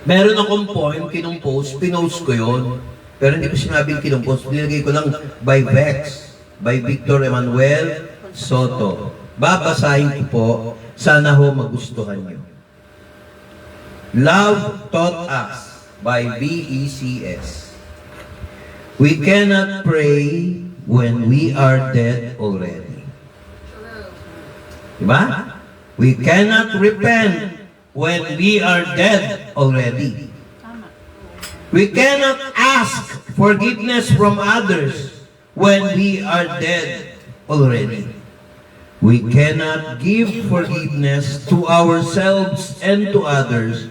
Meron akong poem, pinost ko yun. Pero hindi ko sinabing kinumpos, nilagay ko lang by Vex, by Victor Emmanuel Soto. Babasahin ko po, sana ho magustuhan niyo. Love Taught Us by VECS. We cannot pray when we are dead already. Diba? We cannot repent when we are dead already. We cannot ask forgiveness from others when we are dead already. We cannot give forgiveness to ourselves and to others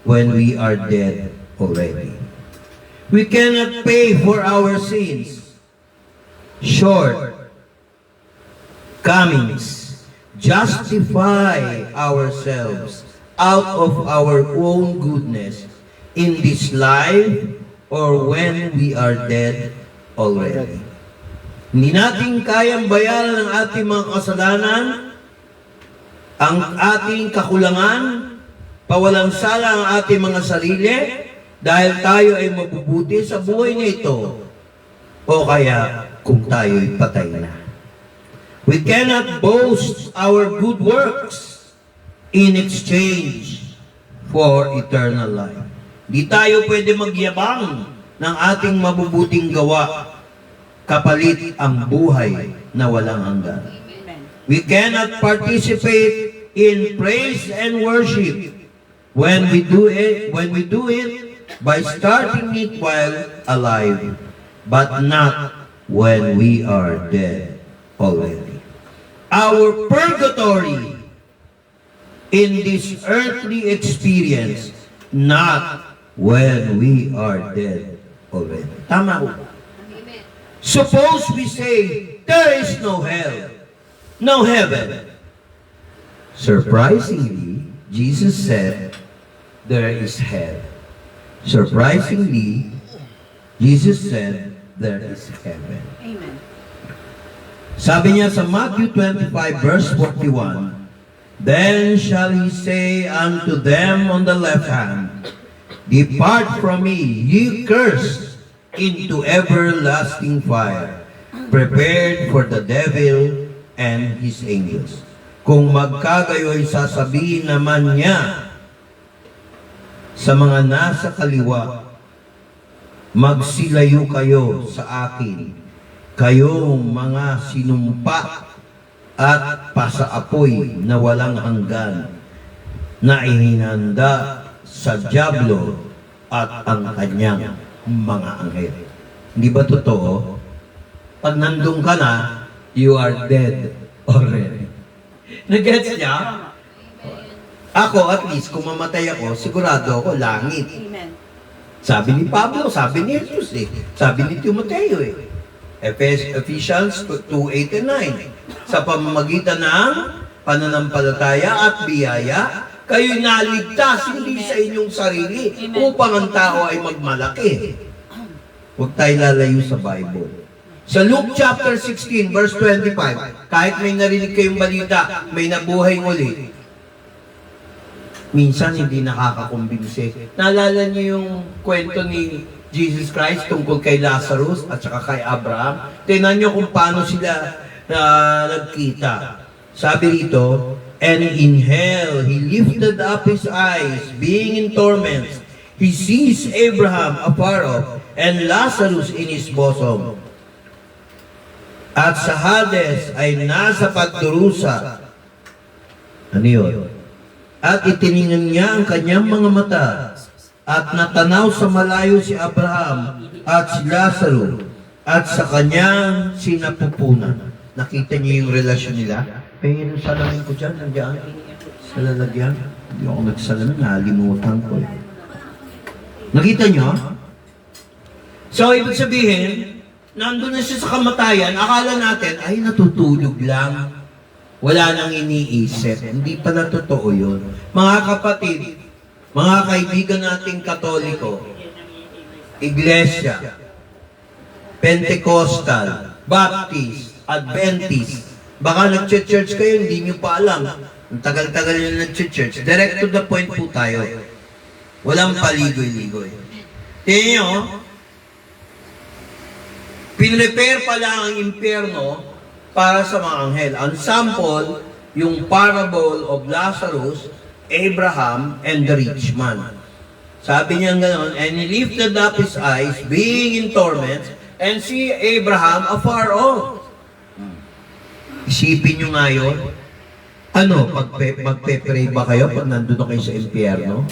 when we are dead already. We cannot pay for our sins, shortcomings, justify ourselves out of our own goodness in this life or when we are dead already. Hindi natin kayang bayaran ang ating mga kasalanan, ang ating kakulangan, pawalang sala ang ating mga sarili, dahil tayo ay mabubuti sa buhay na ito, o kaya kung tayo'y patay na. We cannot boast our good works in exchange for eternal life. Di tayo pwede magyabang ng ating mabubuting gawa kapalit ang buhay na walang hanggan. We cannot participate in praise and worship when we do it by starting it while alive, but not when we are dead already. Our purgatory in this earthly experience, not when we are dead already. Tama ko. Suppose we say, there is no hell, no heaven. Surprisingly, Jesus said, there is hell. Surprisingly, Jesus said, there is heaven. Amen. Sabi niya sa Matthew 25 verse 41, then shall he say unto them on the left hand, depart from me, ye cursed, into everlasting fire, prepared for the devil and his angels. Kung magkagayoy sasabihin naman niya sa mga nasa kaliwa, magsilayo kayo sa akin, kayong mga sinumpa at pasaapoy na walang hanggan, na ihinanda sa dyablo at ang kanyang mga anghel. Hindi ba totoo? Pag nandun ka na, you are dead already. Nag-gets niya? Ako, at least, kung mamatay ako, sigurado ako, langit. Amen. Sabi ni Pablo, sabi ni Jesus eh. Sabi ni Timoteo eh. Ephesians 2:8 and 9. Sa pamamagitan ng pananampalataya at biyaya, kayo'y naligtas hindi sa inyong sarili upang ang tao ay magmalaki. Huwag tayo lalayo sa Bible. Sa Luke chapter 16 verse 25, kahit may narinig kayong balita, may nabuhay muli, minsan hindi nakakakumbinse. Naalala niyo yung kwento ni Jesus Christ tungkol kay Lazarus at saka kay Abraham? Tingnan niyo kung paano sila nagkita. Sabi rito, and in hell he lifted up his eyes, being in torments. He sees Abraham afar off, and Lazarus in his bosom. At sa Hades ay nasa pagdurusa. Ano yun? At itiningnan niya ang kanyang mga mata, at natanaw sa malayo si Abraham at si Lazarus, at sa kanyang sinapupunan. Nakita niyo yung relasyon nila? Pero salamin ko dyan, nandiyan. Sa lalagyan. Hindi ako nagsalamin, nalimutan ko eh. Nakita niyo? So, ibig sabihin, nandun na siya sa kamatayan, akala natin, ay natutulog lang. Wala nang iniisip. Hindi pala totoo yun. Mga kapatid, mga kaibigan nating Katoliko, Iglesia, Pentecostal, Baptist, Adventist, baka nag-church kayo, hindi nyo pa alam. Ang tagal-tagal nyo nag-church. Direct to the point po tayo. Walang paligoy-ligoy. Tingnan nyo, pinrepare pala ang impyerno para sa mga anghel. Ang sample, yung parable of Lazarus, Abraham, and the rich man. Sabi niya gano'n, and he lifted up his eyes, being in torment, and see Abraham afar off. Isipin nyo nga yun. Ano, magpe-pray ba kayo pag nandun na kayo sa impyerno?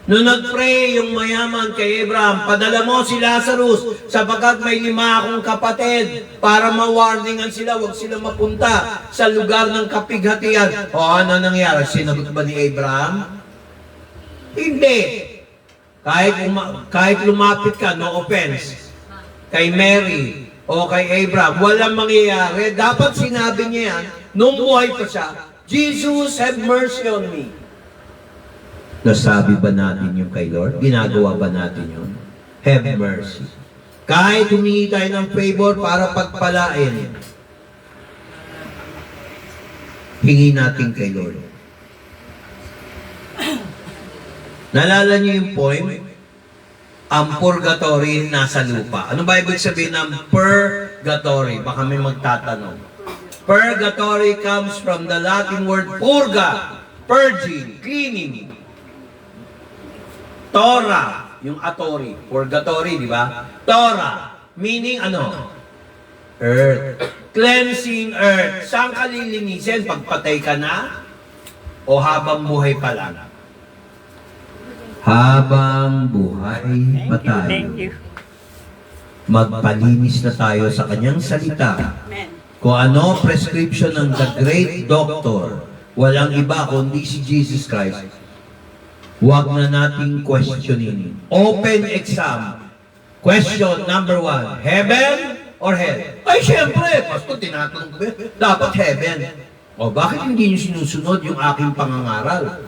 Nung nag-pray yung mayaman kay Abraham, padala mo si Lazarus sapagkat may 5 akong kapatid para ma-warningan sila, huwag sila mapunta sa lugar ng kapighatian. O ano nangyari? Sinagot ba ni Abraham? Hindi. Kahit lumapit ka, no offense, kay Mary o kay Abraham, walang mangyayari. Dapat sinabi niya yan, nung buhay pa siya, Jesus, have mercy on me. Nasabi ba natin yung kay Lord? Ginagawa ba natin yun? Have mercy. Kahit humingi tayo ng favor para pagpalain, hingi natin kay Lord. Nalala niyo yung poem? Ang purgatory nasa lupa. Ano ba ibig sabihin ng purgatory? Baka may magtatanong. Purgatory comes from the Latin word purga, purging, cleaning. Tora, yung atori, purgatory, di ba? Tora, meaning ano? Earth. Cleansing earth. Saan ka lilinisin? Pagpatay ka na? O habang buhay pa lang? Habang buhay pa tayo. Magpalinis na tayo sa kanyang salita. Kung ano prescription ng the great doctor, walang iba kundi si Jesus Christ. Huwag na nating questioning. Open exam. Question number 1. Heaven or hell? Ay, syempre, Pastor, tinatanong ko, dapat heaven. O, bakit hindi niyo sinusunod yung aking pangangaral?